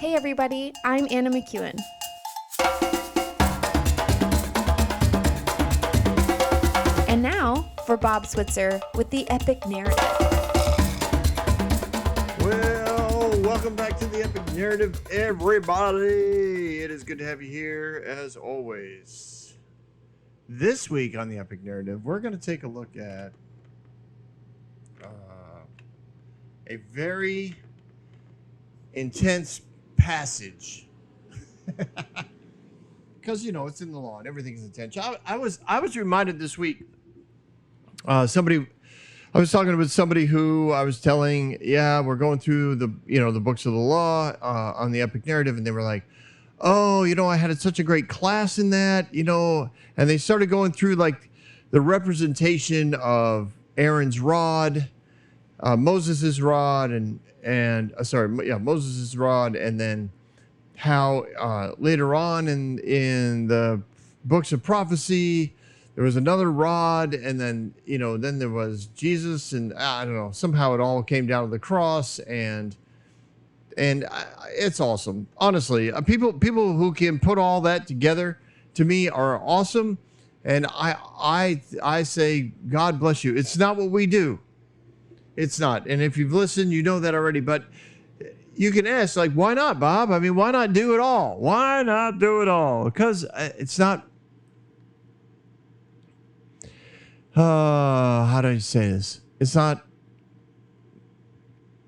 Hey everybody, I'm Anna McEwen. And now for Bob Switzer with the Epic Narrative. Well, welcome back to the Epic Narrative, everybody. It is good to have you here, as always. This week on the Epic Narrative, we're going to take a look at a very intense passage. Because, it's in the law and everything's intense. I was reminded this week, I was talking with somebody who I was telling, we're going through the books of the law on the Epic Narrative, and they were like, oh, I had such a great class in that, and they started going through like the representation of Aaron's rod, Moses' rod, Moses' rod, and then how later on in the books of prophecy, there was another rod, and then there was Jesus, and I don't know, somehow it all came down to the cross, and it's awesome. Honestly, people who can put all that together, to me, are awesome, and I say, God bless you. It's not what we do. It's not, and if you've listened, you know that already. But you can ask, like, why not, Bob? I mean, why not do it all? Why not do it all? Because it's not. How do I say this? It's not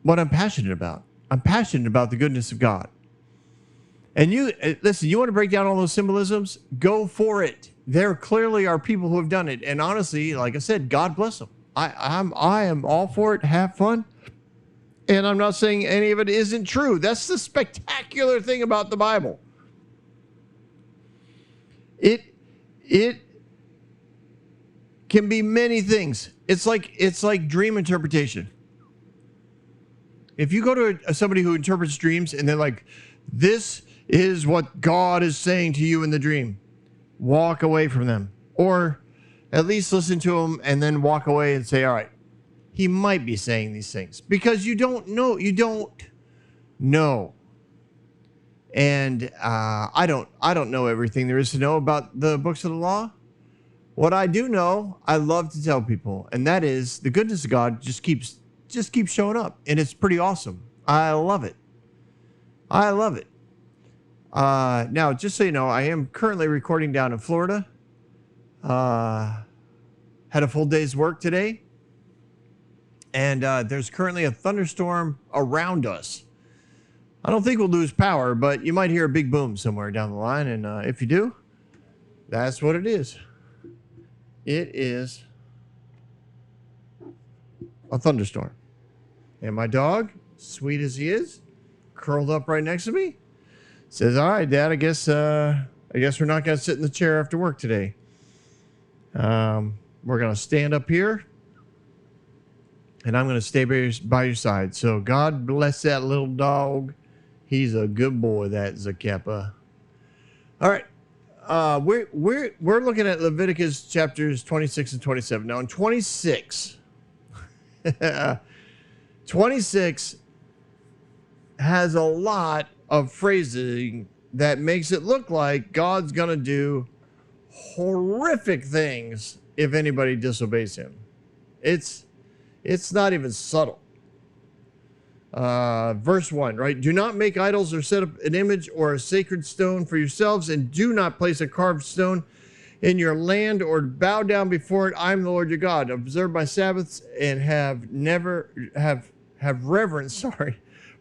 what I'm passionate about. I'm passionate about the goodness of God. And listen, you want to break down all those symbolisms? Go for it. There clearly are people who have done it. And honestly, like I said, God bless them. I am all for it. Have fun. And I'm not saying any of it isn't true. That's the spectacular thing about the Bible. It can be many things. It's like dream interpretation. If you go to somebody who interprets dreams and they're like, this is what God is saying to you in the dream, walk away from them. Or at least listen to them and then walk away and say, all right, he might be saying these things. Because you don't know. You don't know. And I don't know everything there is to know about the books of the law. What I do know, I love to tell people, and that is the goodness of God just keeps showing up, and it's pretty awesome. I love it. I love it. Now, just so you know, I am currently recording down in Florida. Had a full day's work today, and there's currently a thunderstorm around us. I don't think we'll lose power, but you might hear a big boom somewhere down the line, and if you do, that's what it is. It is a thunderstorm. And my dog, sweet as he is, curled up right next to me, says, all right, Dad, I guess we're not going to sit in the chair after work today. We're going to stand up here, and I'm going to stay by your side. So God bless that little dog. He's a good boy, that Zacapa. All right. We're looking at Leviticus chapters 26 and 27. Now in 26, 26 has a lot of phrasing that makes it look like God's going to do horrific things if anybody disobeys him. It's not even subtle. Verse 1, right? Do not make idols or set up an image or a sacred stone for yourselves, and do not place a carved stone in your land or bow down before it. I am the Lord your God. Observe my Sabbaths and have reverence,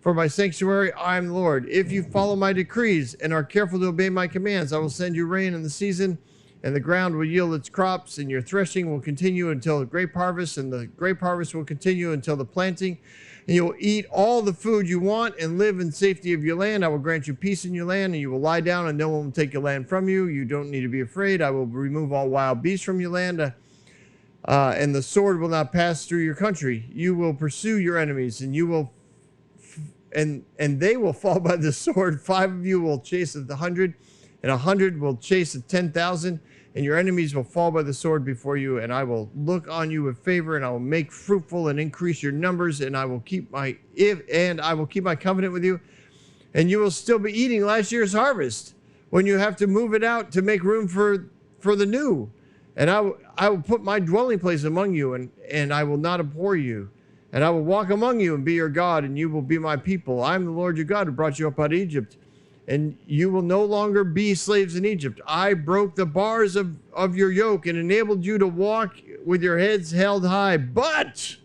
for my sanctuary. I am the Lord. If you follow my decrees and are careful to obey my commands, I will send you rain in the season, and the ground will yield its crops, and your threshing will continue until the grape harvest, and the grape harvest will continue until the planting. And you will eat all the food you want and live in safety of your land. I will grant you peace in your land, and you will lie down, and no one will take your land from you. You don't need to be afraid. I will remove all wild beasts from your land, and the sword will not pass through your country. You will pursue your enemies, and you will, and they will fall by the sword. 5 of you will chase 100, and 100 will chase 10,000. And your enemies will fall by the sword before you, and I will look on you with favor, and I will make fruitful and increase your numbers, and I will keep my covenant with you, And you will still be eating last year's harvest when you have to move it out to make room for the new. And I will put my dwelling place among you, and I will not abhor you. And I will walk among you and be your God, and you will be my people. I am the Lord your God who brought you up out of Egypt. And you will no longer be slaves in Egypt. I broke the bars of your yoke and enabled you to walk with your heads held high. But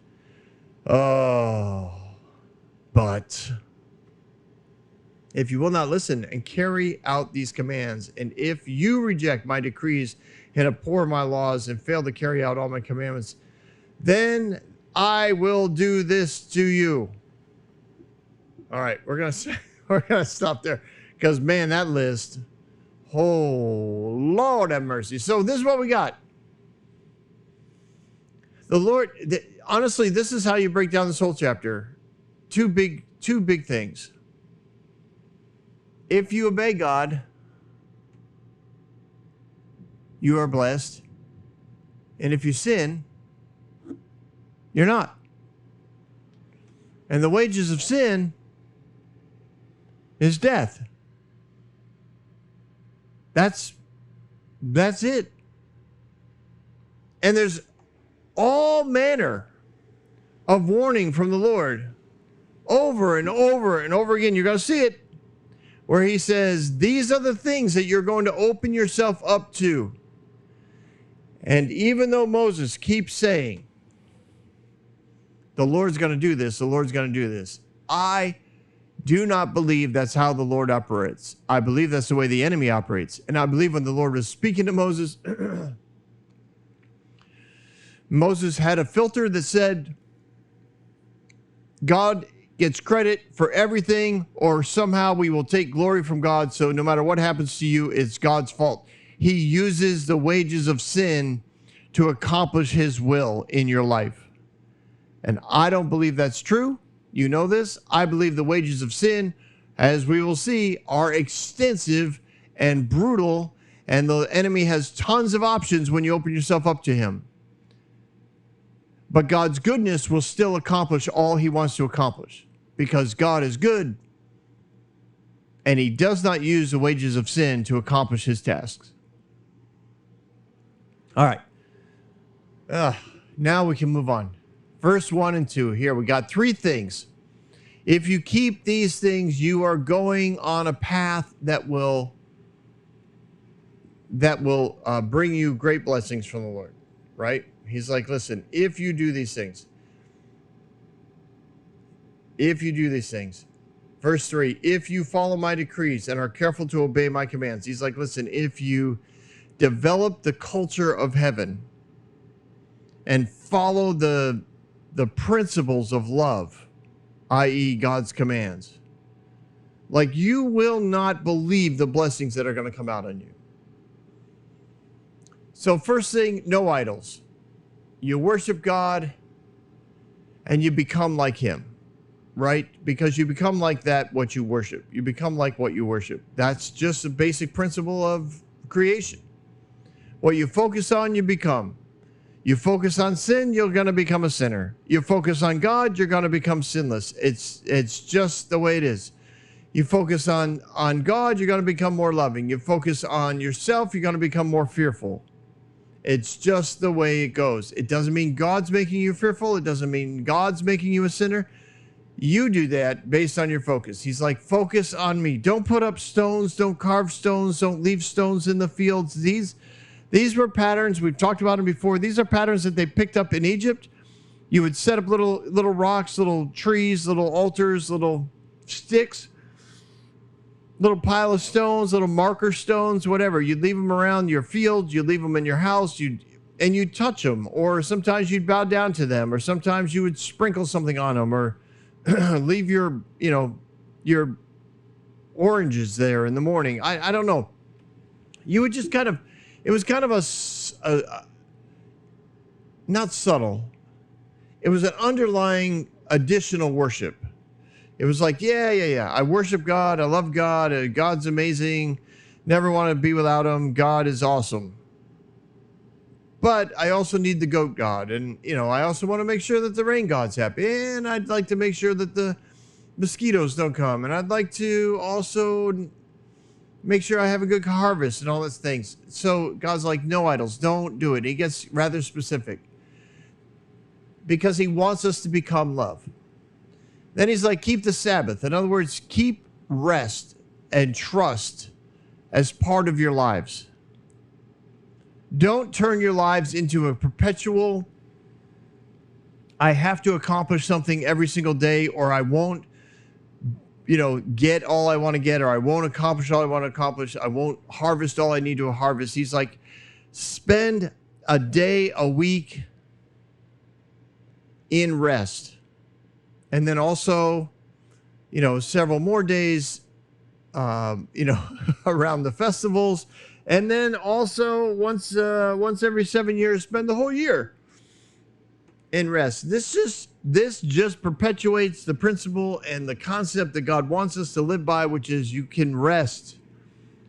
if you will not listen and carry out these commands, and if you reject my decrees and abhor my laws and fail to carry out all my commandments, then I will do this to you. All right, we're gonna stop there because, man, that list, oh Lord have mercy. So this is what we got. The Lord, honestly, this is how you break down this whole chapter. Two big things. If you obey God, you are blessed. And if you sin, you're not. And the wages of sin is death. That's it. And there's all manner of warning from the Lord over and over and over again. You're going to see it where he says, these are the things that you're going to open yourself up to. And even though Moses keeps saying, the Lord's going to do this, the Lord's going to do this, I do not believe that's how the Lord operates. I believe that's the way the enemy operates. And I believe when the Lord was speaking to Moses, Moses had a filter that said, God gets credit for everything, or somehow we will take glory from God. So no matter what happens to you, it's God's fault. He uses the wages of sin to accomplish his will in your life. And I don't believe that's true. You know this. I believe the wages of sin, as we will see, are extensive and brutal, and the enemy has tons of options when you open yourself up to him. But God's goodness will still accomplish all he wants to accomplish, because God is good, and he does not use the wages of sin to accomplish his tasks. All right. Now we can move on. Verse 1 and 2. Here we got three things. If you keep these things, you are going on a path that will bring you great blessings from the Lord, right? He's like, listen, if you do these things, verse 3, if you follow my decrees and are careful to obey my commands, he's like, listen, if you develop the culture of heaven and follow the principles of love, i.e. God's commands, like, you will not believe the blessings that are going to come out on you. So first thing, no idols. You worship God and you become like him, right? Because you become like that, what you worship. You become like what you worship. That's just a basic principle of creation. What you focus on, you become. You focus on sin, you're going to become a sinner. You focus on God, you're going to become sinless. It's just the way it is. You focus on God, you're going to become more loving. You focus on yourself, you're going to become more fearful. It's just the way it goes. It doesn't mean God's making you fearful. It doesn't mean God's making you a sinner. You do that based on your focus. He's like, focus on me. Don't put up stones. Don't carve stones. Don't leave stones in the fields. These were patterns. We've talked about them before. These are patterns that they picked up in Egypt. You would set up little rocks, little trees, little altars, little sticks, little pile of stones, little marker stones, whatever. You'd leave them around your field. You'd leave them in your house. You'd touch them, or sometimes you'd bow down to them, or sometimes you would sprinkle something on them, or leave your oranges there in the morning. I don't know. You would just it was kind of a not subtle. It was an underlying additional worship. It was like, yeah. I worship God. I love God. God's amazing. Never want to be without him. God is awesome. But I also need the goat God. And, I also want to make sure that the rain God's happy. And I'd like to make sure that the mosquitoes don't come, and I'd like to also make sure I have a good harvest and all those things. So God's like, no idols, don't do it. He gets rather specific because he wants us to become love. Then he's like, keep the Sabbath. In other words, keep rest and trust as part of your lives. Don't turn your lives into a perpetual, I have to accomplish something every single day or I won't, get all I want to get, or I won't accomplish all I want to accomplish. I won't harvest all I need to harvest. He's like, spend a day a week in rest. And then also, several more days, around the festivals. And then also once every 7 years, spend the whole year in rest. This just perpetuates the principle and the concept that God wants us to live by, which is you can rest.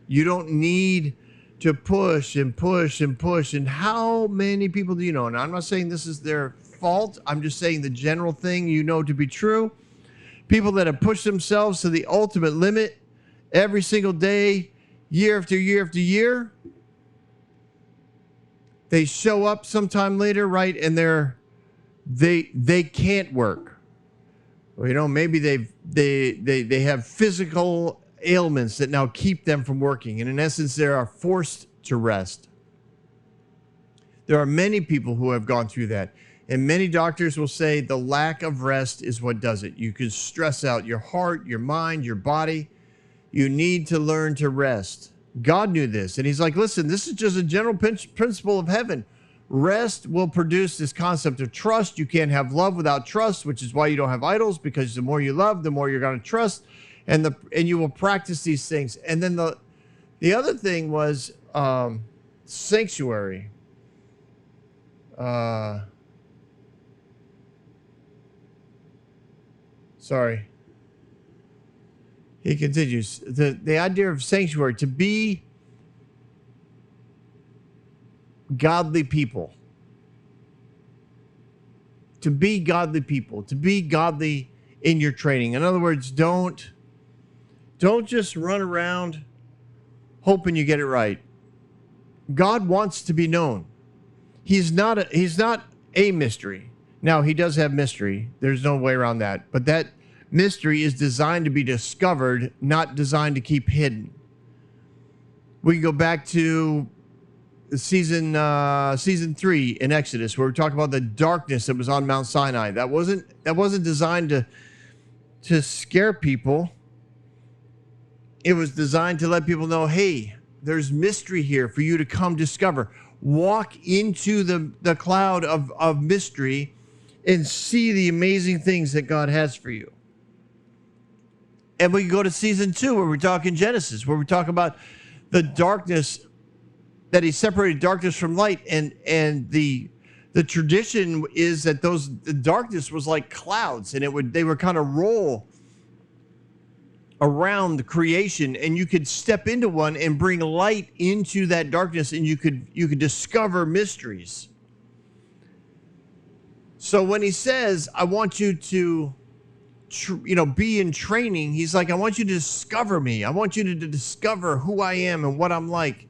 You don't need to push and push and push. And how many people do you know? And I'm not saying this is their fault. I'm just saying the general thing to be true. People that have pushed themselves to the ultimate limit every single day, year after year after year. They show up sometime later, right? And they can't work. Or, maybe they have physical ailments that now keep them from working. And in essence, they are forced to rest. There are many people who have gone through that. And many doctors will say the lack of rest is what does it. You can stress out your heart, your mind, your body. You need to learn to rest. God knew this. And he's like, listen, this is just a general principle of heaven. Rest will produce this concept of trust. You can't have love without trust, which is why you don't have idols, because the more you love, the more you're going to trust, and you will practice these things. And then the other thing was sanctuary. Sorry. He continues. The idea of sanctuary, to be godly people. To be godly people. To be godly in your training. In other words, don't just run around hoping you get it right. God wants to be known. He's not a mystery. Now, he does have mystery. There's no way around that. But that mystery is designed to be discovered, not designed to keep hidden. We can go back to season 3 in Exodus, where we talk about the darkness that was on Mount Sinai. That wasn't designed to scare people. It was designed to let people know, hey, there's mystery here for you to come discover. Walk into the cloud of mystery and see the amazing things that God has for you. And we can go to season 2, where we talk in Genesis, where we talk about the darkness, that he separated darkness from light. And the tradition is that the darkness was like clouds, and they would kind of roll around the creation, and you could step into one and bring light into that darkness, and you could discover mysteries. So when he says, I want you to be in training, he's like, I want you to discover me. I want you to discover who I am and what I'm like.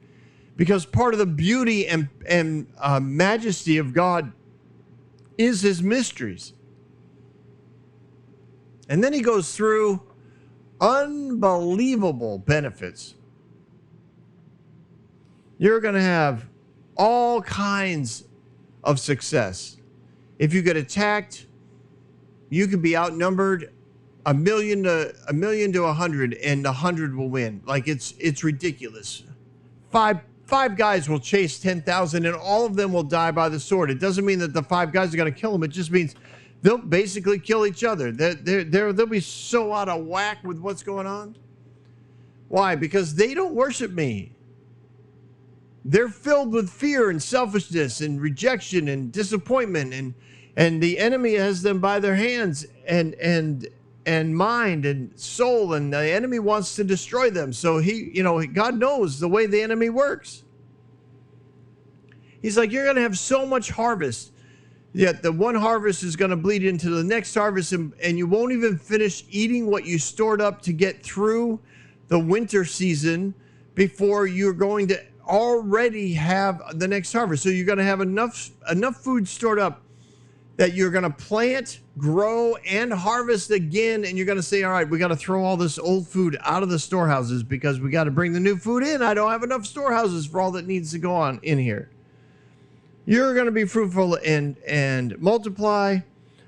Because part of the beauty and majesty of God is his mysteries. And then he goes through unbelievable benefits. You're going to have all kinds of success. If you get attacked, you could be outnumbered 1,000,000 to 100, and 100 will win. Like it's ridiculous. Five guys will chase 10,000, and all of them will die by the sword. It doesn't mean that the 5 guys are going to kill them. It just means they'll basically kill each other. They'll be so out of whack with what's going on. Why? Because they don't worship me. They're filled with fear and selfishness and rejection and disappointment, and the enemy has them by their hands and mind and soul, and the enemy wants to destroy them. So God knows the way the enemy works. He's like, you're going to have so much harvest. Yet the one harvest is going to bleed into the next harvest, and you won't even finish eating what you stored up to get through the winter season before you're going to already have the next harvest. So you're going to have enough food stored up that you're going to plant, grow, and harvest again. And you're going to say, all right, we got to throw all this old food out of the storehouses because we got to bring the new food in. I don't have enough storehouses for all that needs to go on in here. You're going to be fruitful and multiply.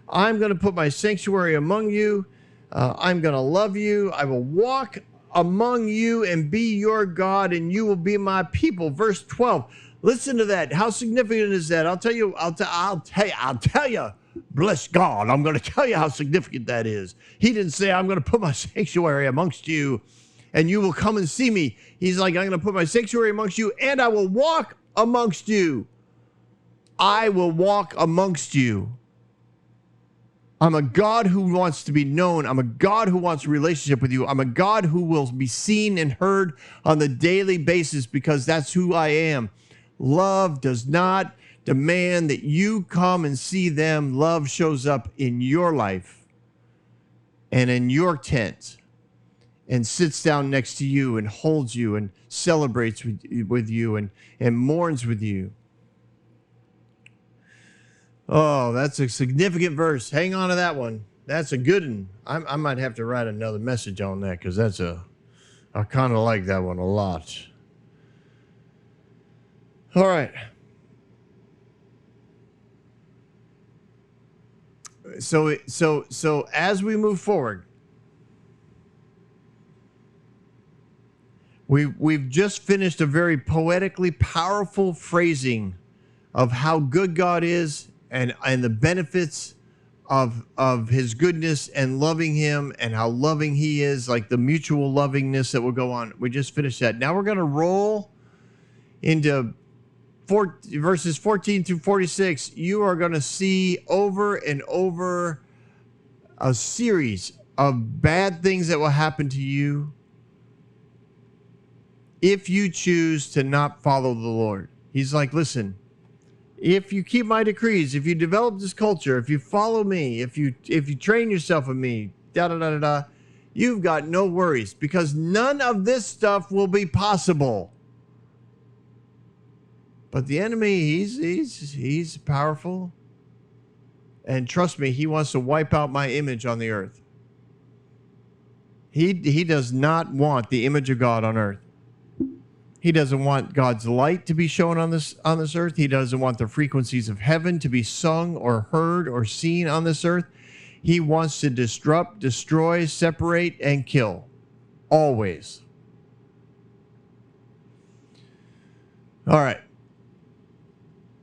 I'm going to put my sanctuary among you. I'm going to love you. I will walk among you and be your God, and you will be my people. Verse 12. Listen to that. How significant is that? I'll tell you. Bless God. I'm going to tell you how significant that is. He didn't say, I'm going to put my sanctuary amongst you and you will come and see me. He's like, I'm going to put my sanctuary amongst you and I will walk amongst you. I will walk amongst you. I'm a God who wants to be known. I'm a God who wants a relationship with you. I'm a God who will be seen and heard on the daily basis because that's who I am. Love does not demand that you come and see them. Love shows up in your life and in your tent and sits down next to you and holds you and celebrates with you and mourns with you. Oh, that's a significant verse. Hang on to that one. That's a good one. I might have to write another message on that because I kind of like that one a lot. All right. So as we move forward, we've just finished a very poetically powerful phrasing of how good God is and the benefits of his goodness and loving him and how loving he is, like the mutual lovingness that will go on. We just finished that. Now we're going to roll into verses 14 through 46. You are going to see over and over a series of bad things that will happen to you if you choose to not follow the Lord. He's like, listen, if you keep my decrees, if you develop this culture, if you follow me, if you train yourself with me, you've got no worries because none of this stuff will be possible. But the enemy, he's powerful. And trust me, he wants to wipe out my image on the earth. He does not want the image of God on earth. He doesn't want God's light to be shown on this earth. He doesn't want the frequencies of heaven to be sung or heard or seen on this earth. He wants to disrupt, destroy, separate, and kill. Always. All right.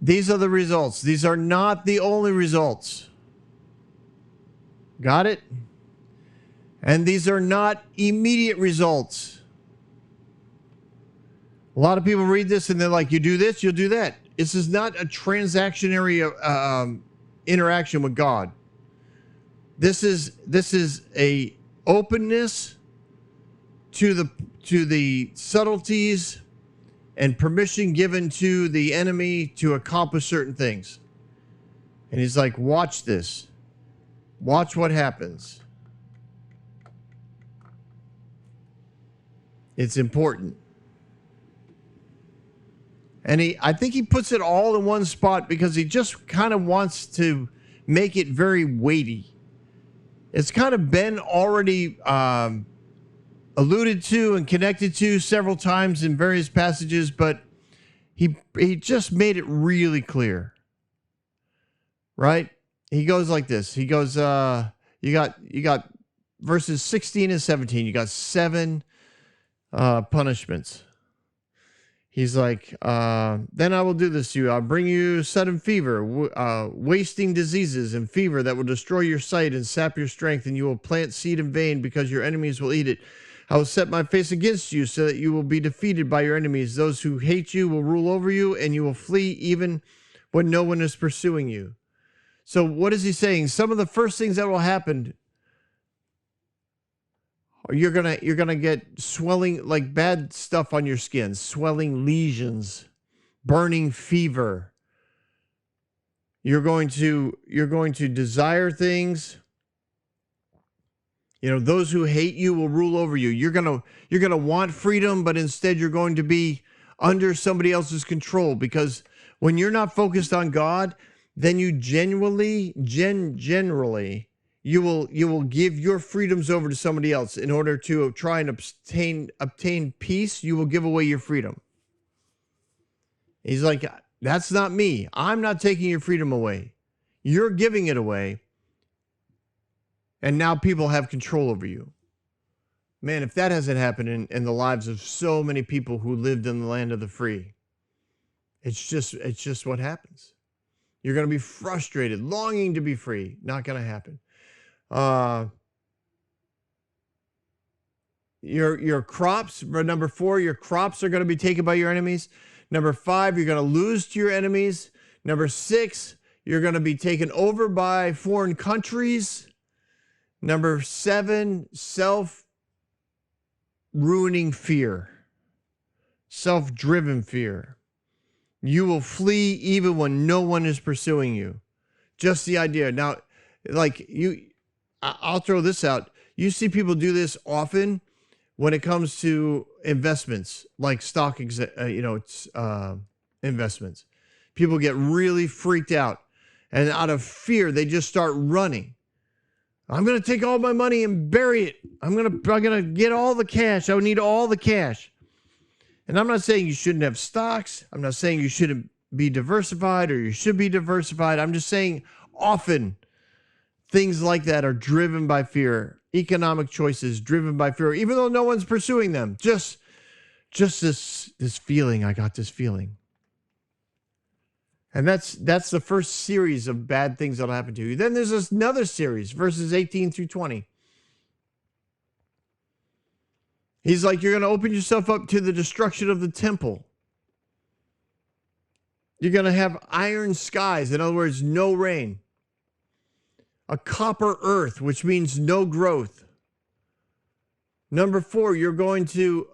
These are the results. These are not the only results. Got it? And these are not immediate results. A lot of people read this and they're like, you do this, you'll do that. This is not a transactionary interaction with God. This is a openness to the subtleties and permission given to the enemy to accomplish certain things. And he's like, watch this. Watch what happens. It's important. And I think he puts it all in one spot because he just kind of wants to make it very weighty. It's kind of been already alluded to and connected to several times in various passages, but he just made it really clear. Right? He goes like this. He goes, you got verses 16 and 17. You got 7 punishments. He's like, then I will do this to you. I'll bring you sudden fever, wasting diseases and fever that will destroy your sight and sap your strength, and you will plant seed in vain because your enemies will eat it. I will set my face against you so that you will be defeated by your enemies. Those who hate you will rule over you, and you will flee even when no one is pursuing you. So what is he saying? Some of the first things that will happen, you're gonna get swelling, like bad stuff on your skin, swelling lesions, burning fever, You're going to desire things. You know, those who hate you will rule over you. You're going to want freedom, but instead you're going to be under somebody else's control, because when you're not focused on God, then you generally you will give your freedoms over to somebody else in order to try and obtain peace. You will give away your freedom. He's like, that's not me. I'm not taking your freedom away. You're giving it away. And now people have control over you. Man, if that hasn't happened in the lives of so many people who lived in the land of the free, it's just what happens. You're going to be frustrated, longing to be free. Not going to happen. Your crops, number 4, your crops are going to be taken by your enemies. Number 5, you're going to lose to your enemies. Number 6, you're going to be taken over by foreign countries. Number 7, self-ruining fear. Self-driven fear. You will flee even when no one is pursuing you. Just the idea. Now, like I'll throw this out. You see people do this often when it comes to investments, like stock, investments. People get really freaked out, and out of fear, they just start running. I'm going to take all my money and bury it. I'm going to get all the cash. I need all the cash. And I'm not saying you shouldn't have stocks. I'm not saying you shouldn't be diversified or you should be diversified. I'm just saying often things like that are driven by fear. Economic choices driven by fear, even though no one's pursuing them. Just this feeling. I got this feeling. And that's the first series of bad things that'll happen to you. Then there's another series, verses 18 through 20. He's like, you're going to open yourself up to the destruction of the temple. You're going to have iron skies. In other words, no rain. A copper earth, which means no growth. Number 4, you're going to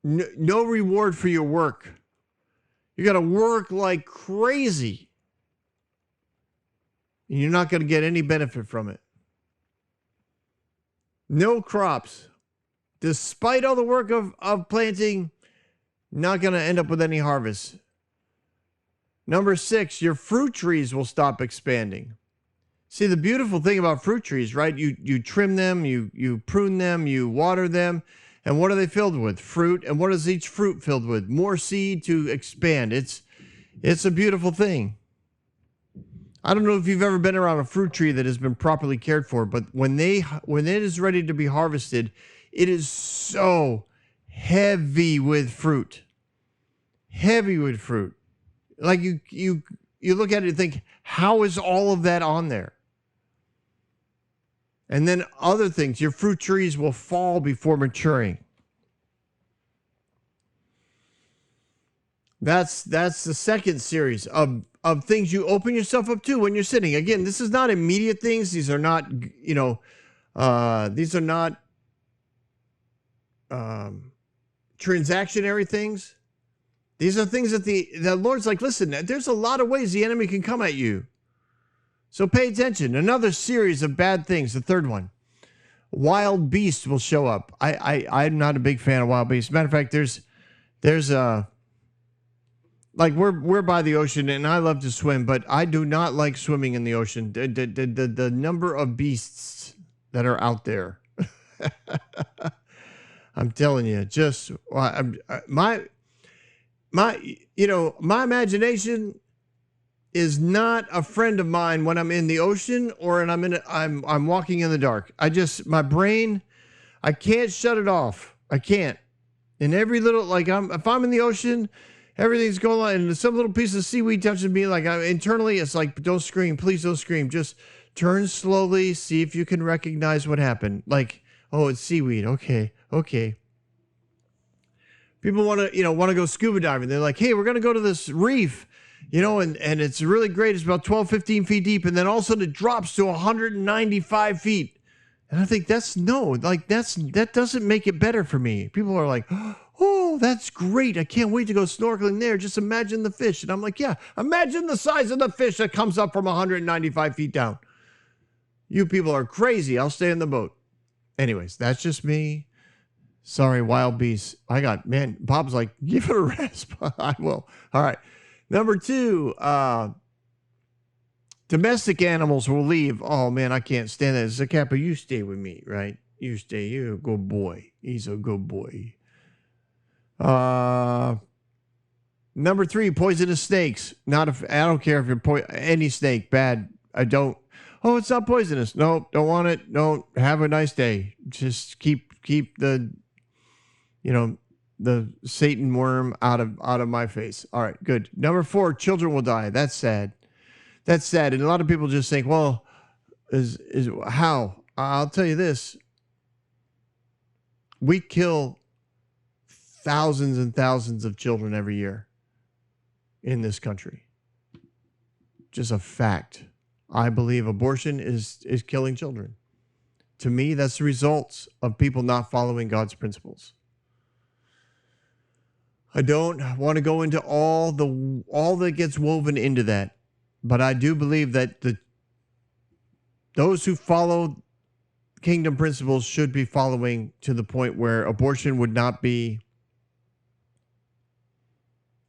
no reward for your work. You got to work like crazy. And you're not going to get any benefit from it. No crops. Despite all the work of planting, not going to end up with any harvest. Number 6, your fruit trees will stop expanding. See, the beautiful thing about fruit trees, right? You trim them, you prune them, you water them. And what are they filled with? Fruit. And what is each fruit filled with? More seed to expand. It's a beautiful thing. I don't know if you've ever been around a fruit tree that has been properly cared for, but when it is ready to be harvested, it is so heavy with fruit. Heavy with fruit. Like you look at it and think, how is all of that on there? And then other things, your fruit trees will fall before maturing. That's the second series of things you open yourself up to when you're sitting. Again, this is not immediate things. These are not, transactionary things. These are things that the Lord's like, listen, there's a lot of ways the enemy can come at you. So pay attention. Another series of bad things. The third one, wild beasts will show up. I'm not a big fan of wild beasts. Matter of fact, there's like we're by the ocean and I love to swim, but I do not like swimming in the ocean. The number of beasts that are out there. I'm telling you, just my imagination is not a friend of mine when I'm in the ocean or when I'm walking in the dark. My brain, I can't shut it off. I can't. And every little, if I'm in the ocean, everything's going on, and some little piece of seaweed touches me, internally, it's like, don't scream, please don't scream. Just turn slowly, see if you can recognize what happened. Like, oh, it's seaweed. Okay. People want to go scuba diving. They're like, hey, we're going to go to this reef, and it's really great. It's about 12, 15 feet deep. And then all of a sudden it drops to 195 feet. And I think that doesn't make it better for me. People are like, oh, oh, that's great. I can't wait to go snorkeling there. Just imagine the fish. And I'm like, yeah, imagine the size of the fish that comes up from 195 feet down. You people are crazy. I'll stay in the boat. Anyways, that's just me. Sorry, wild beasts. Bob's like, give it a rest. I will. All right. Number 2, domestic animals will leave. Oh, man, I can't stand that. Zacapa, you stay with me, right? You stay. You're a good boy. He's a good boy. Number 3, poisonous snakes. I don't care if you're any snake, bad. I don't. Oh, it's not poisonous. No, don't want it. Don't. Have a nice day. Just keep the Satan worm out of my face. All right, good. Number 4, children will die. That's sad. That's sad. And a lot of people just think, well, is how? I'll tell you this. We kill thousands and thousands of children every year in this country. Just a fact. I believe abortion is killing children. To me, that's the results of people not following God's principles. I don't want to go into all that gets woven into that, but I do believe that those who follow kingdom principles should be following to the point where abortion would not be.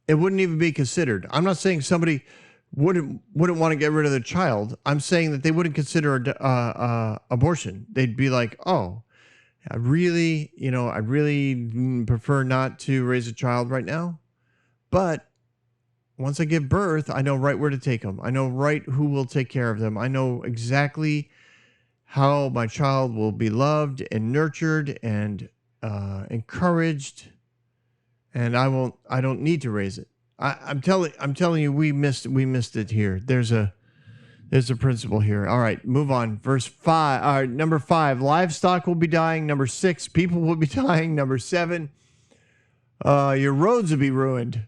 It wouldn't even be considered. I'm not saying somebody wouldn't want to get rid of their child. I'm saying that they wouldn't consider abortion. They'd be like, oh, I really prefer not to raise a child right now. But once I give birth, I know right where to take them. I know right who will take care of them. I know exactly how my child will be loved and nurtured and encouraged. And I don't need to raise it. I'm telling you, we missed it here. There's a principle here. All right, move on. Verse 5. All right, number 5, livestock will be dying. Number 6, people will be dying. Number 7, your roads will be ruined.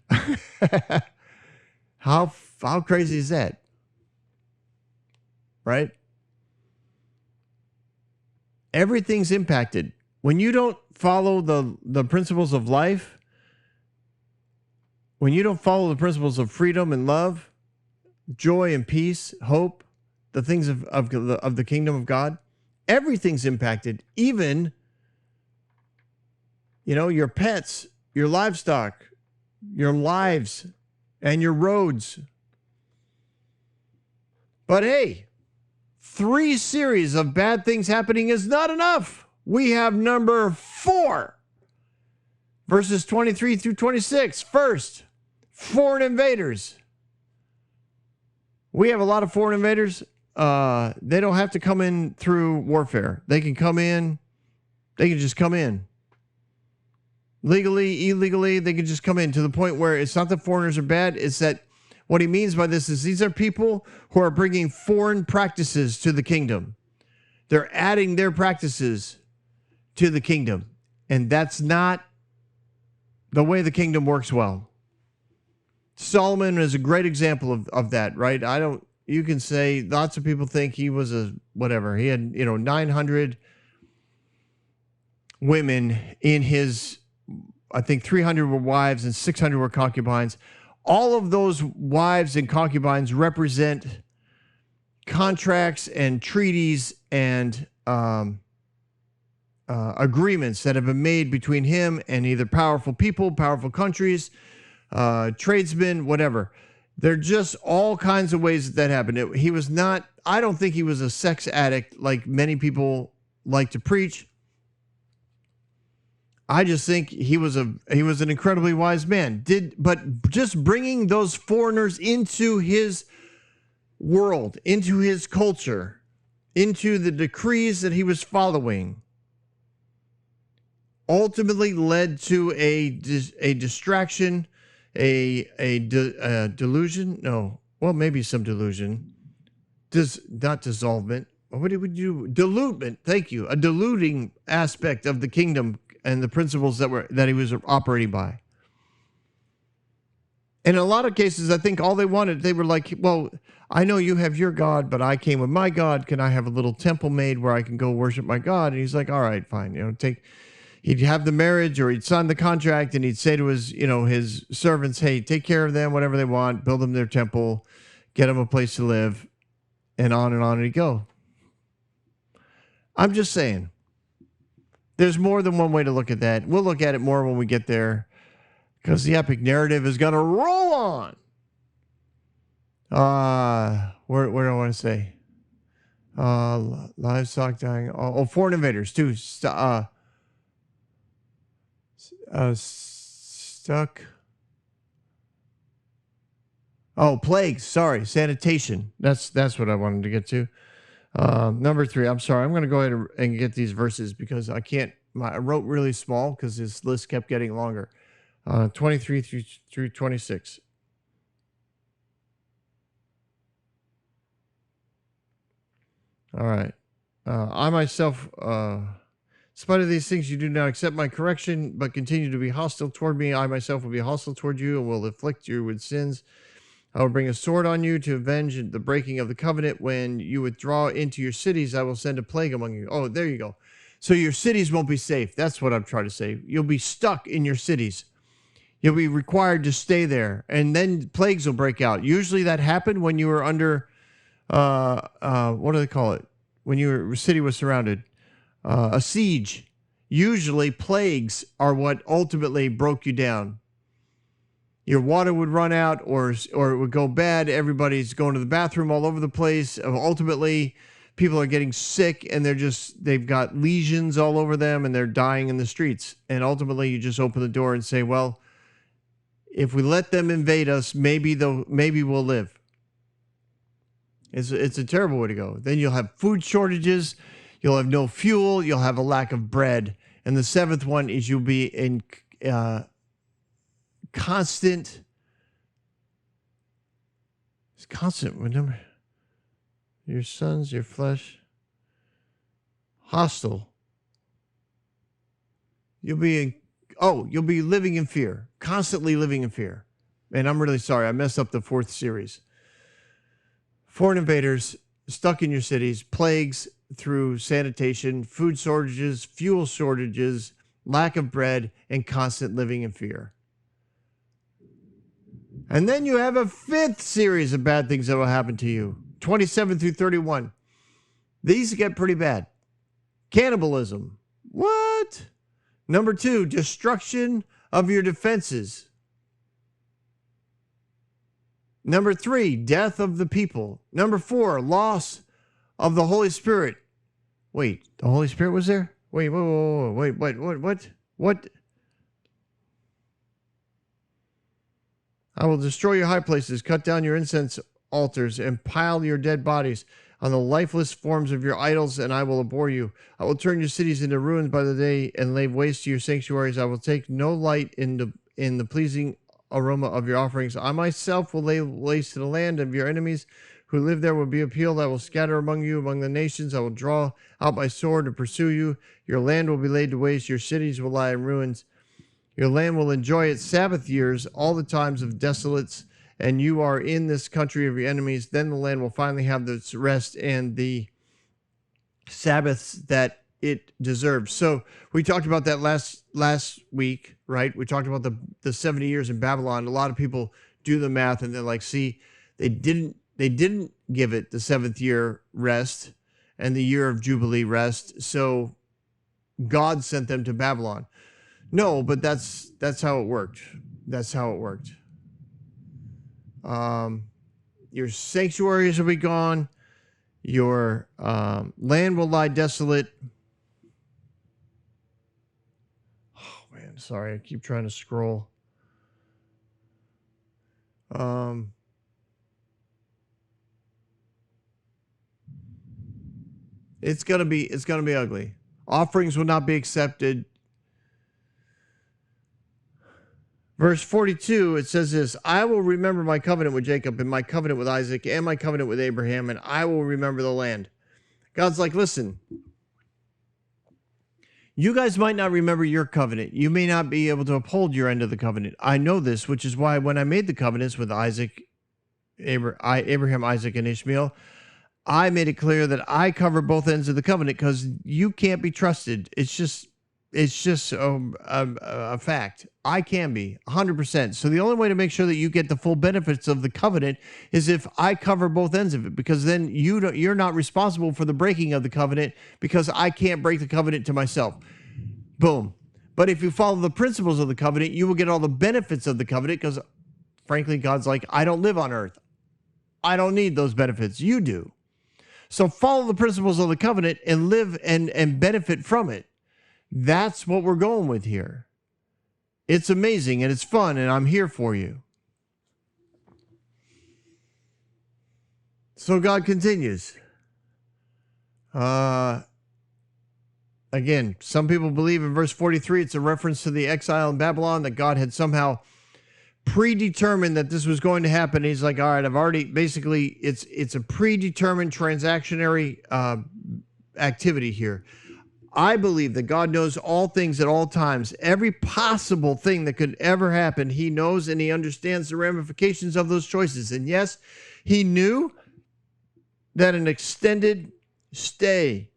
How crazy is that? Right? Everything's impacted. When you don't follow the principles of life, when you don't follow the principles of freedom and love, joy and peace, hope, the things of the kingdom of God, everything's impacted. Even, your pets, your livestock, your lives, and your roads. But hey, 3 series of bad things happening is not enough. We have number 4, verses 23 through 26. First, foreign invaders. We have a lot of foreign invaders. They don't have to come in through warfare. They can come in. They can just come in. Legally, illegally, they can just come in, to the point where it's not that foreigners are bad. It's that what he means by this is these are people who are bringing foreign practices to the kingdom. They're adding their practices to the kingdom. And that's not the way the kingdom works well. Solomon is a great example of that, right? You can say lots of people think he was he had, 900 women in his, I think 300 were wives and 600 were concubines. All of those wives and concubines represent contracts and treaties and agreements that have been made between him and either powerful people, powerful countries, tradesmen, whatever. They're just all kinds of ways that happened. I don't think he was a sex addict like many people like to preach. I just think he was an incredibly wise man. But just bringing those foreigners into his world, into his culture, into the decrees that he was following, ultimately led to a distraction, a delusion. No, well, maybe some delusion. Not dissolvement. What did we do? Dilutement. Thank you. A diluting aspect of the kingdom and the principles that he was operating by. And in a lot of cases, I think all they were like, well, I know you have your God, but I came with my God. Can I have a little temple made where I can go worship my God? And he's like, all right, fine. he'd have the marriage, or he'd sign the contract, and he'd say to his servants, hey, take care of them, whatever they want, build them their temple, get them a place to live, and on he'd go. I'm just saying, there's more than one way to look at that. We'll look at it more when we get there, because the epic narrative is going to roll on. Where do I want to say? Livestock dying. Foreign invaders too. Stuck. Plagues. Sorry, sanitation. That's what I wanted to get to. Number 3. I'm sorry. I'm going to go ahead and get these verses because I can't. I wrote really small because this list kept getting longer. 23 through 26. All right. I myself, in spite of these things, you do not accept my correction, but continue to be hostile toward me. I myself will be hostile toward you and will afflict you with sins. I will bring a sword on you to avenge the breaking of the covenant. When you withdraw into your cities, I will send a plague among you. Oh, there you go. So your cities won't be safe. That's what I'm trying to say. You'll be stuck in your cities. You'll be required to stay there, and then plagues will break out. Usually that happened when you were under, what do they call it? When your city was surrounded, a siege. Usually plagues are what ultimately broke you down. Your water would run out, or it would go bad. Everybody's going to the bathroom all over the place. Ultimately, people are getting sick, and they've got lesions all over them, and they're dying in the streets. And ultimately, you just open the door and say, well, if we let them invade us, maybe we'll live. It's a terrible way to go. Then you'll have food shortages. You'll have no fuel. You'll have a lack of bread. And the 7th one is you'll be in constant. It's constant. Remember, your sons, your flesh, hostile. You'll be living in fear, constantly living in fear. And I'm really sorry, I messed up the 4th series. Foreign invaders, stuck in your cities, plagues through sanitation, food shortages, fuel shortages, lack of bread, and constant living in fear. And then you have a 5th series of bad things that will happen to you, 27 through 31. These get pretty bad. Cannibalism. What? Number 2, destruction of your defenses. Number 3, death of the people. Number 4, loss of the Holy Spirit. Wait, the Holy Spirit was there? Wait, what? I will destroy your high places, cut down your incense altars, and pile your dead bodies on the lifeless forms of your idols, and I will abhor you. I will turn your cities into ruins by the day and lay waste to your sanctuaries. I will take no light in the pleasing aroma of your offerings. I myself will lay waste to the land of your enemies who live there will be appealed. I will scatter among you, among the nations. I will draw out my sword to pursue you. Your land will be laid to waste. Your cities will lie in ruins. Your land will enjoy its Sabbath years, all the times of desolates, and you are in this country of your enemies. Then the land will finally have the rest and the Sabbaths that it deserves. So we talked about that last week, right? We talked about the 70 years in Babylon. A lot of people do the math and they're like, see, they didn't give it the 7th year rest and the year of Jubilee rest. So God sent them to Babylon. No, but that's how it worked. That's how it worked. Your sanctuaries will be gone. Your land will lie desolate. Oh man, sorry, I keep trying to scroll. It's gonna be ugly. Offerings will not be accepted. Verse 42, it says this, I will remember my covenant with Jacob and my covenant with Isaac and my covenant with Abraham, and I will remember the land. God's like, listen, you guys might not remember your covenant. You may not be able to uphold your end of the covenant. I know this, which is why when I made the covenants with Abraham, Isaac, and Ishmael, I made it clear that I cover both ends of the covenant because you can't be trusted. It's just it's just a fact. I can be 100%. So the only way to make sure that you get the full benefits of the covenant is if I cover both ends of it, because then you're not responsible for the breaking of the covenant, because I can't break the covenant to myself. Boom. But if you follow the principles of the covenant, you will get all the benefits of the covenant, because frankly, God's like, I don't live on earth. I don't need those benefits. You do. So follow the principles of the covenant and live and benefit from it. That's what we're going with here. It's amazing and it's fun, and I'm here for you. So God continues. Again, some people believe in verse 43, it's a reference to the exile in Babylon, that God had somehow predetermined that this was going to happen. He's like, all right, I've already, basically, it's a predetermined transactionary activity here. I believe that God knows all things at all times. Every possible thing that could ever happen, he knows, and he understands the ramifications of those choices. And yes, he knew that an extended stay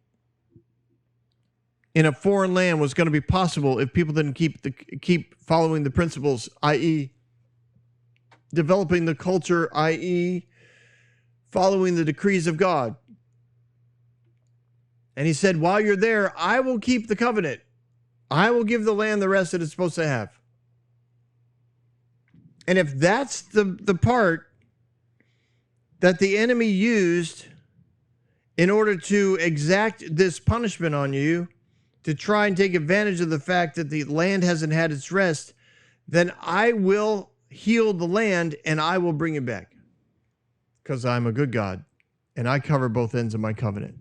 in a foreign land was going to be possible if people didn't keep following the principles, i.e., developing the culture, i.e., following the decrees of God. And he said, while you're there, I will keep the covenant. I will give the land the rest that it's supposed to have. And if that's the part that the enemy used in order to exact this punishment on you, to try and take advantage of the fact that the land hasn't had its rest, then I will heal the land and I will bring it back. Because I'm a good God and I cover both ends of my covenant.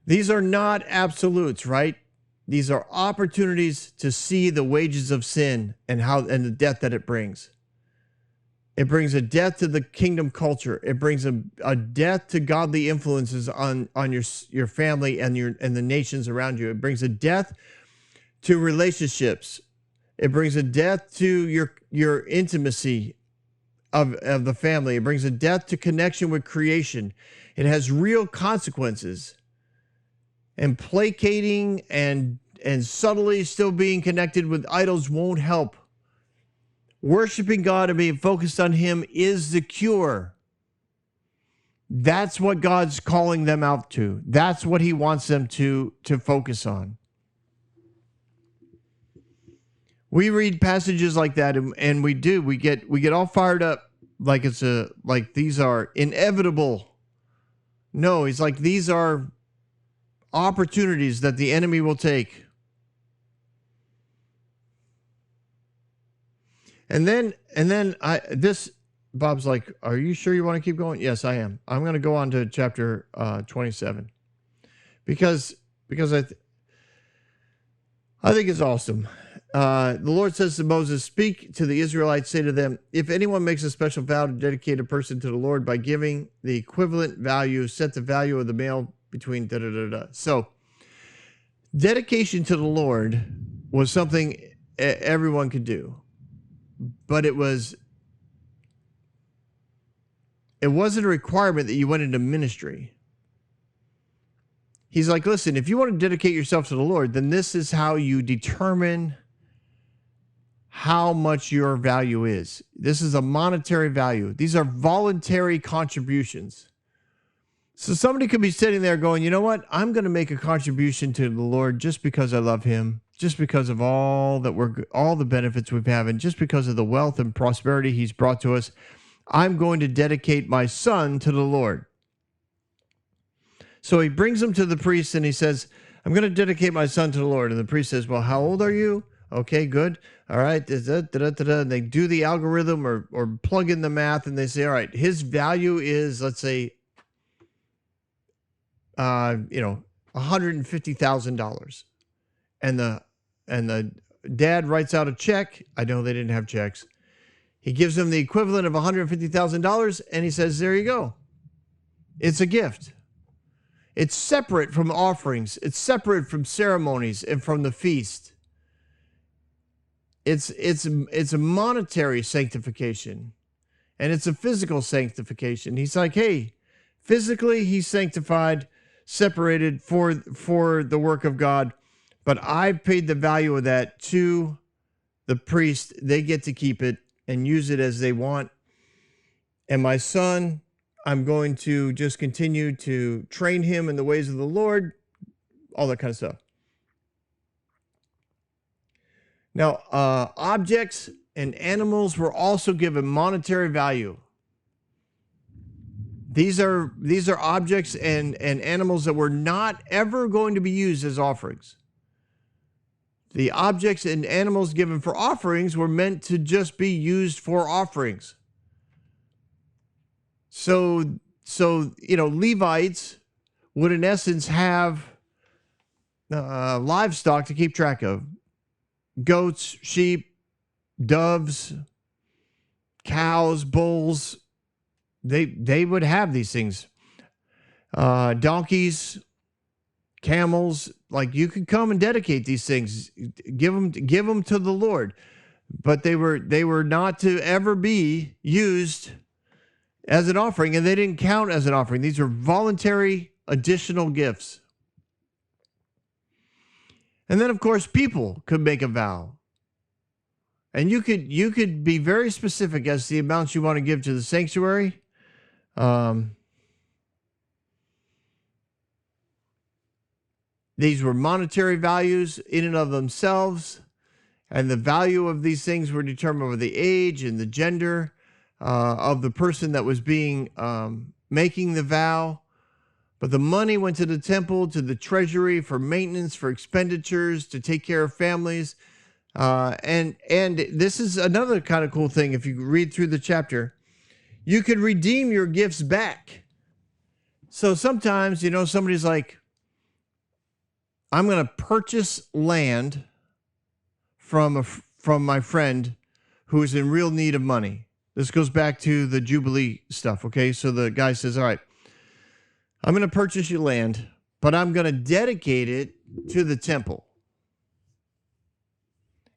These are not absolutes, right? These are opportunities to see the wages of sin and the death that it brings. It brings a death to the kingdom culture. It brings a death to godly influences on your family and the nations around you. It brings a death to relationships. It brings a death to your intimacy of the family. It brings a death to connection with creation. It has real consequences. And placating and subtly still being connected with idols won't help. Worshiping God and being focused on him is the cure. That's what God's calling them out to. That's what he wants them to focus on. We read passages like that and we get all fired up like these are inevitable. No, he's like, these are opportunities that the enemy will take. And then Bob's like, are you sure you want to keep going? Yes, I am. I'm going to go on to chapter 27 because I think it's awesome. The Lord says to Moses, speak to the Israelites, say to them, if anyone makes a special vow to dedicate a person to the Lord by giving the equivalent value, set the value of the male between da-da-da-da. So dedication to the Lord was something everyone could do, but it wasn't a requirement that you went into ministry. He's like, listen, if you want to dedicate yourself to the Lord, then this is how you determine how much your value is. This is a monetary value. These are voluntary contributions. So somebody could be sitting there going, you know what? I'm going to make a contribution to the Lord just because I love him, just because of all the benefits we've had, and just because of the wealth and prosperity he's brought to us. I'm going to dedicate my son to the Lord. So he brings him to the priest and he says, I'm going to dedicate my son to the Lord. And the priest says, well, how old are you? Okay, good. All right. And they do the algorithm or plug in the math and they say, all right, his value is, let's say, $150,000. And the dad writes out a check. I know they didn't have checks. He gives him the equivalent of $150,000 and he says, there you go. It's a gift. It's separate from offerings. It's separate from ceremonies and from the feast. It's a monetary sanctification and it's a physical sanctification. He's like, hey, physically he's sanctified. separated for the work of God. But I've paid the value of that to the priest. They get to keep it and use it as they want. And my son, I'm going to just continue to train him in the ways of the Lord, all that kind of stuff. Now, objects and animals were also given monetary value. These are objects and animals that were not ever going to be used as offerings. The objects and animals given for offerings were meant to just be used for offerings. So Levites would in essence have livestock to keep track of. Goats, sheep, doves, cows, bulls. They would have these things. Donkeys, camels. Like, you could come and dedicate these things, give them to the Lord, but they were not to ever be used as an offering, and they didn't count as an offering. These were voluntary additional gifts. And then, of course, people could make a vow. And you could be very specific as to the amounts you want to give to the sanctuary. These were monetary values in and of themselves, and the value of these things were determined by the age and the gender of the person that was being making the vow. But the money went to the temple, to the treasury for maintenance, for expenditures, to take care of families. And this is another kind of cool thing. If you read through the chapter, you could redeem your gifts back. So sometimes, somebody's like, I'm going to purchase land from my friend who is in real need of money. This goes back to the Jubilee stuff, okay? So the guy says, all right, I'm going to purchase your land, but I'm going to dedicate it to the temple.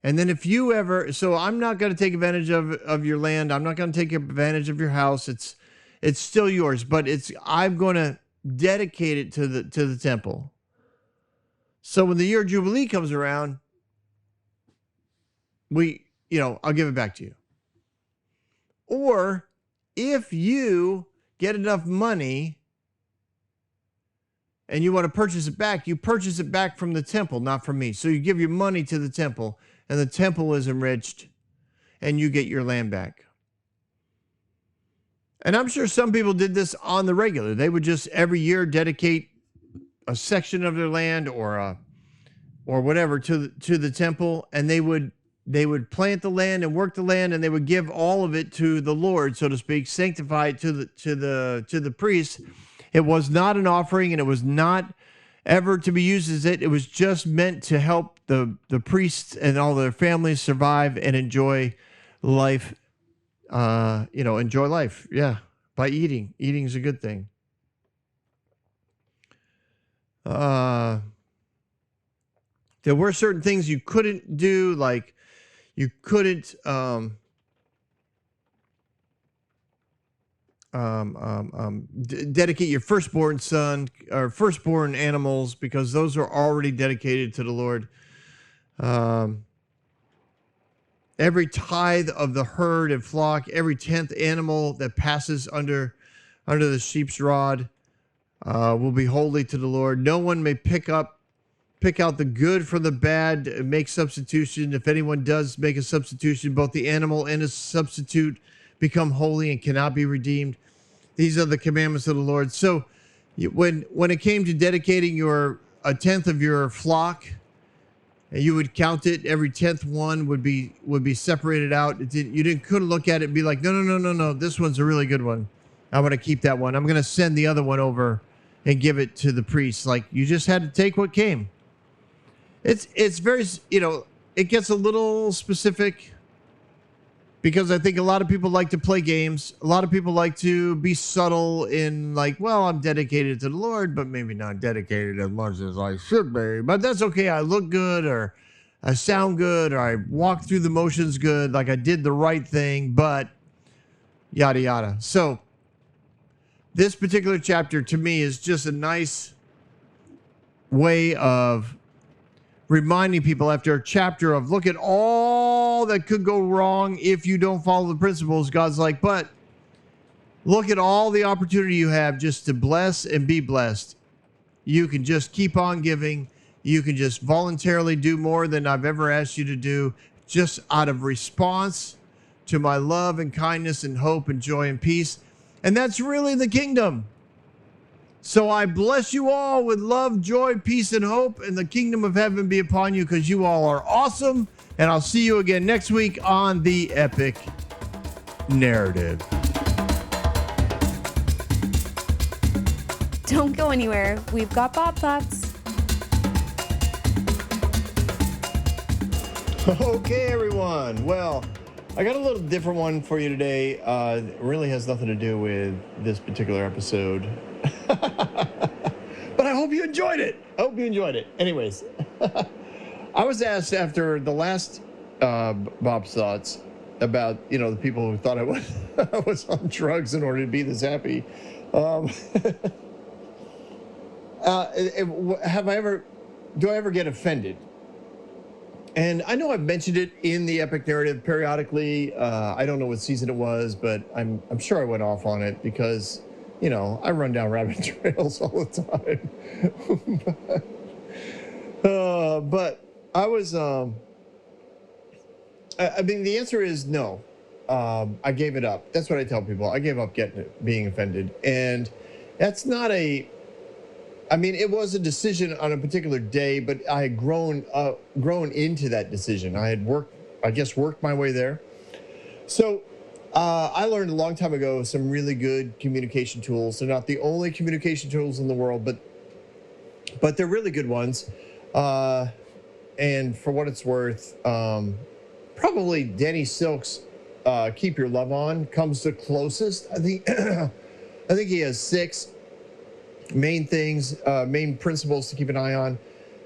And then if you ever, so I'm not going to take advantage of your land. I'm not going to take advantage of your house. It's still yours, but I'm going to dedicate it to the temple. So when the year of Jubilee comes around, I'll give it back to you. Or if you get enough money and you want to purchase it back, you purchase it back from the temple, not from me. So you give your money to the temple, and the temple is enriched, and you get your land back. And I'm sure some people did this on the regular. They would just every year dedicate a section of their land or whatever to the temple, and they would plant the land and work the land, and they would give all of it to the Lord, so to speak, sanctify it to the priests. It was not an offering, and it was not ever to be used as it. It was just meant to help the priests and all their families survive and enjoy life. Enjoy life. Yeah, by eating. Eating is a good thing. There were certain things you couldn't do, like you couldn't dedicate your firstborn son or firstborn animals, because those are already dedicated to the Lord. Every tithe of the herd and flock, every 10th animal that passes under the sheep's rod will be holy to the Lord. No one may pick out the good from the bad, make substitution. If anyone does make a substitution, both the animal and his substitute become holy and cannot be redeemed. These are the commandments of the Lord. So when it came to dedicating a tenth of your flock, you would count it. Every 10th one would be separated out. You couldn't look at it and be like, no, this one's a really good one. I'm going to keep that one. I'm going to send the other one over and give it to the priest. Like, you just had to take what came. It's very, it gets a little specific, because I think a lot of people like to play games. A lot of people like to be subtle in like, well, I'm dedicated to the Lord, but maybe not dedicated as much as I should be. But that's okay. I look good, or I sound good, or I walk through the motions good, like I did the right thing, but yada, yada. So this particular chapter to me is just a nice way of reminding people after a chapter of look at all that could go wrong if you don't follow the principles. God's like, but look at all the opportunity you have just to bless and be blessed. You can just keep on giving. You can just voluntarily do more than I've ever asked you to do, just out of response to my love and kindness and hope and joy and peace. And that's really the kingdom. So I bless you all with love, joy, peace, and hope, and the kingdom of heaven be upon you, because you all are awesome. And I'll see you again next week on The Epic Narrative. Don't go anywhere. We've got Bob Thoughts. Okay, everyone. Well, I got a little different one for you today. It really has nothing to do with this particular episode. But I hope you enjoyed it. Anyways, I was asked after the last Bob's Thoughts about, the people who thought I was on drugs in order to be this happy. Do I ever get offended? And I know I've mentioned it in the Epic Narrative periodically. I don't know what season it was, but I'm sure I went off on it because, I run down rabbit trails all the time. But I was, I mean, the answer is no. I gave it up. That's what I tell people. I gave up being offended. And that's not it was a decision on a particular day, but I had grown into that decision. I had worked my way there. So I learned a long time ago some really good communication tools. They're not the only communication tools in the world, but they're really good ones. And for what it's worth, probably Danny Silk's Keep Your Love On comes the closest. I think he has 6 main things, main principles to keep an eye on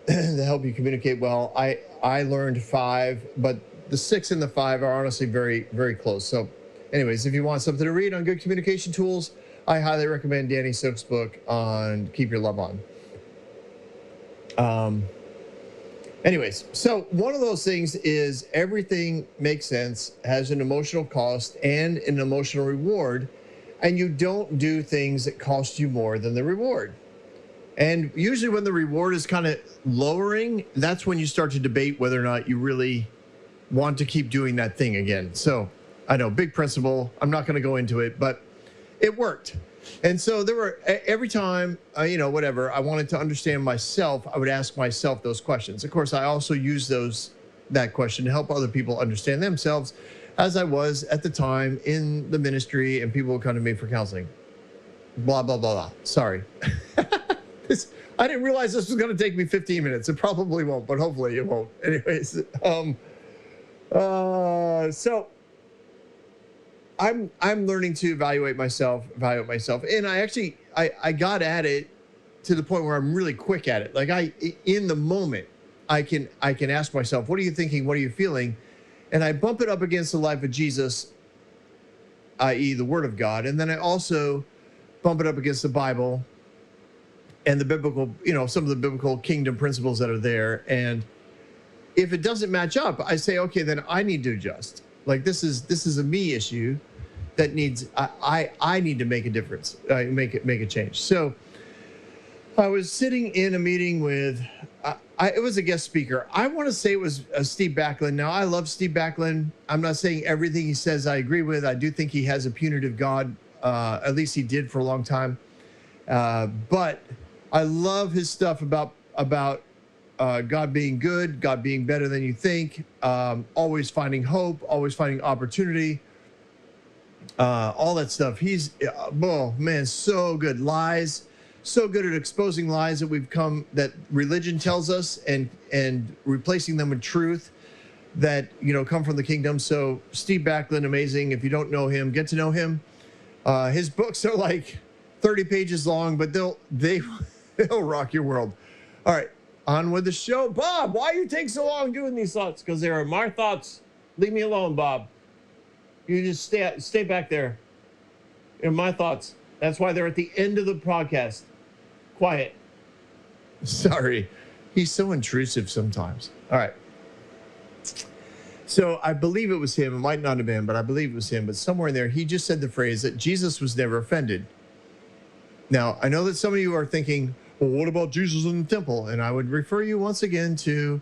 to help you communicate well. I learned 5, but the 6 and the 5 are honestly very, very close. So anyways, if you want something to read on good communication tools, I highly recommend Danny Silk's book on Keep Your Love On. Anyways, so one of those things is everything makes sense, has an emotional cost and an emotional reward. And you don't do things that cost you more than the reward. And usually when the reward is kind of lowering, that's when you start to debate whether or not you really want to keep doing that thing again. So I know, big principle. I'm not going to go into it, but it worked. And so there were, every time, whatever, I wanted to understand myself, I would ask myself those questions. Of course, I also use that question to help other people understand themselves, as I was at the time in the ministry, and people would come to me for counseling. Blah, blah, blah, blah. Sorry. I didn't realize this was going to take me 15 minutes. It probably won't, but hopefully it won't. Anyways, so I'm learning to evaluate myself. And I got at it to the point where I'm really quick at it. Like in the moment, I can ask myself, what are you thinking? What are you feeling? And I bump it up against the life of Jesus, i.e. the Word of God. And then I also bump it up against the Bible and the biblical, some of the biblical kingdom principles that are there. And if it doesn't match up, I say, okay, then I need to adjust. Like this is a me issue that needs, I need to make a difference, make a change. So I was sitting in a meeting with, it was a guest speaker. I want to say it was Steve Backlund. Now, I love Steve Backlund. I'm not saying everything he says I agree with. I do think he has a punitive God. At least he did for a long time. But I love his stuff about God being good, God being better than you think, always finding hope, always finding opportunity, all that stuff. He's, so good. Lies. So good at exposing lies that religion tells us and replacing them with truth that, come from the kingdom. So Steve Backlund, amazing. If you don't know him, get to know him. His books are like 30 pages long, but they'll rock your world. All right, on with the show. Bob, why you take so long doing these thoughts? Because they are my thoughts. Leave me alone, Bob. You just stay back there. They're my thoughts. That's why they're at the end of the podcast. Quiet. Sorry. He's so intrusive sometimes. All right. So I believe it was him. It might not have been, but I believe it was him. But somewhere in there, he just said the phrase that Jesus was never offended. Now, I know that some of you are thinking, well, what about Jesus in the temple? And I would refer you once again to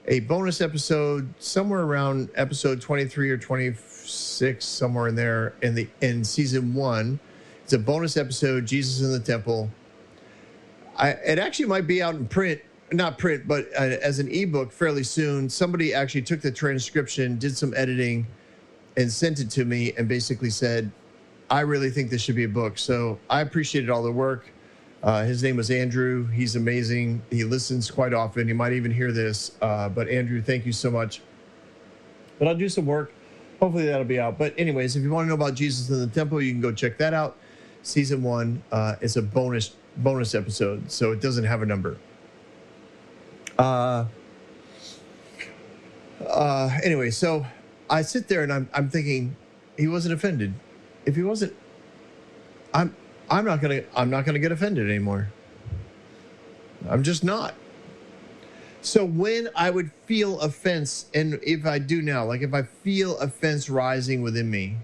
a bonus episode somewhere around episode 23 or 26, somewhere in there in season 1. It's a bonus episode, Jesus in the temple. It actually might be out in print, not print, but as an ebook fairly soon. Somebody actually took the transcription, did some editing, and sent it to me and basically said, I really think this should be a book. So I appreciated all the work. His name was Andrew. He's amazing. He listens quite often. You might even hear this. But Andrew, thank you so much. But I'll do some work. Hopefully that'll be out. But anyways, if you want to know about Jesus in the temple, you can go check that out. Season 1 is a bonus episode, so it doesn't have a number. Anyway, so I sit there and I'm thinking, he wasn't offended. If he wasn't, I'm not gonna get offended anymore. I'm just not. So when I would feel offense, and if I do now, like if I feel offense rising within me,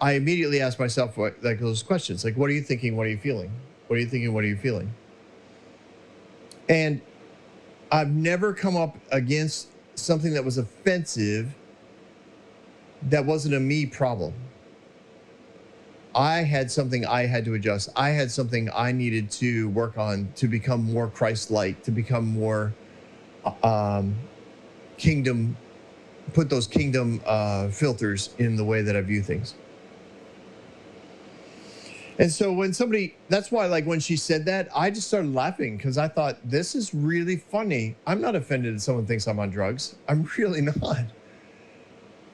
I immediately ask myself those questions. Like, what are you thinking? What are you feeling? What are you thinking? What are you feeling? And I've never come up against something that was offensive that wasn't a me problem. I had something I had to adjust. I had something I needed to work on to become more Christ-like, to become more kingdom, put those kingdom filters in the way that I view things. And so when that's why, like when she said that, I just started laughing because I thought, this is really funny. I'm not offended that someone thinks I'm on drugs. I'm really not.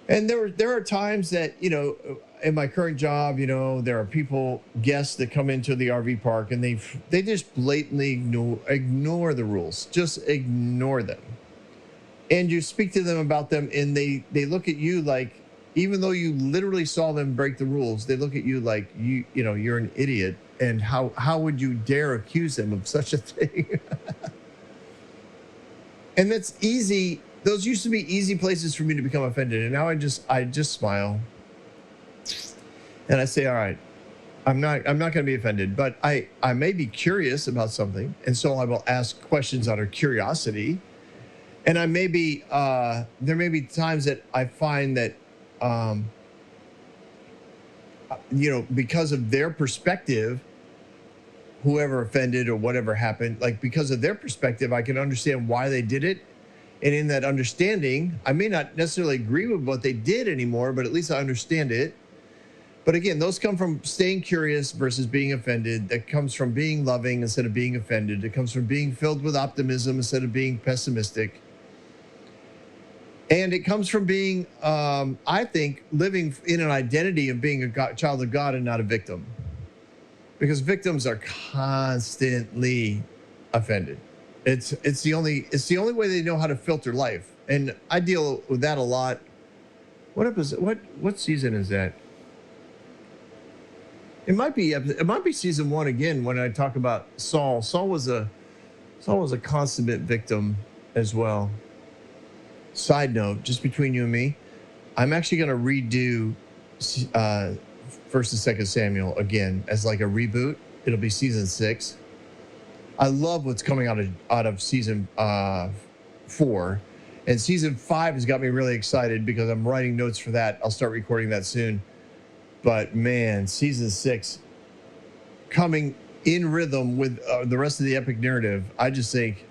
And there are times that, in my current job, there are guests that come into the RV park and they just blatantly ignore the rules, just ignore them. And you speak to them about them and they look at you like, even though you literally saw them break the rules, they look at you like you're an idiot. And how would you dare accuse them of such a thing? And that's easy. Those used to be easy places for me to become offended. And now I just smile. And I say, all right, I'm not going to be offended, but I may be curious about something. And so I will ask questions out of curiosity. And there may be times that I find that, because of their perspective, whoever offended or whatever happened, like because of their perspective, I can understand why they did it. And in that understanding, I may not necessarily agree with what they did anymore, but at least I understand it. But again, those come from staying curious versus being offended. That comes from being loving instead of being offended. It comes from being filled with optimism instead of being pessimistic. And it comes from being, I think, living in an identity of being a child of God and not a victim. Because victims are constantly offended. It's the only way they know how to filter life. And I deal with that a lot. What season is that? It might be season 1 again when I talk about Saul. Saul was a consummate victim as well. Side note, just between you and me, I'm actually going to redo 1st and 2nd Samuel again as like a reboot. It'll be season 6. I love what's coming out of season 4, and season 5 has got me really excited because I'm writing notes for that. I'll start recording that soon. But man, season 6 coming in rhythm with the rest of the epic narrative. I just think,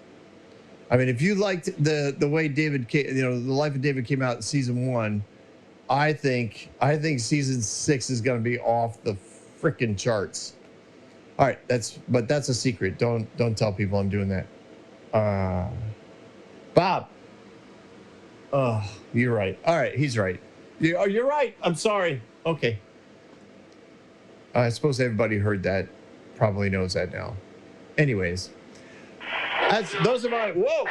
if you liked the way David came, the life of David came out in season 1, I think season 6 is going to be off the freaking charts. All right, that's a secret. Don't tell people I'm doing that. Bob. Oh, you're right. All right, he's right. You're right. I'm sorry. Okay. I suppose everybody heard that, probably knows that now. Anyways, those are my, whoa!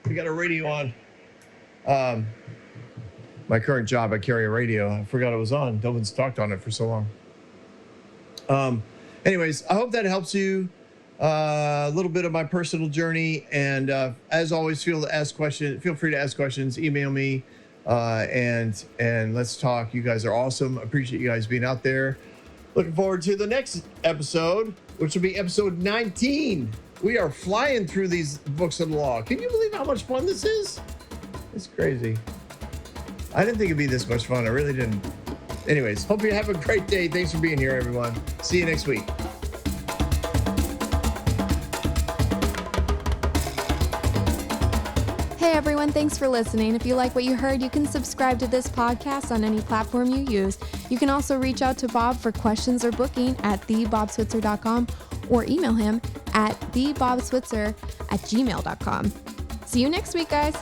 We got a radio on. My current job, I carry a radio. I forgot it was on. Delvin's talked on it for so long. Anyways, I hope that helps you. a little bit of my personal journey. And as always, feel free to ask questions, email me, and let's talk. You guys are awesome. Appreciate you guys being out there. Looking forward to the next episode, which will be episode 19. We are flying through these books of the law. Can you believe how much fun this is? It's crazy. I didn't think it'd be this much fun. I really didn't. Anyways, hope you have a great day. Thanks for being here, everyone. See you next week. Hey everyone, thanks for listening. If you like what you heard, you can subscribe to this podcast on any platform you use. You can also reach out to Bob for questions or booking at thebobswitzer.com or email him at thebobswitzer@gmail.com. See you next week, guys.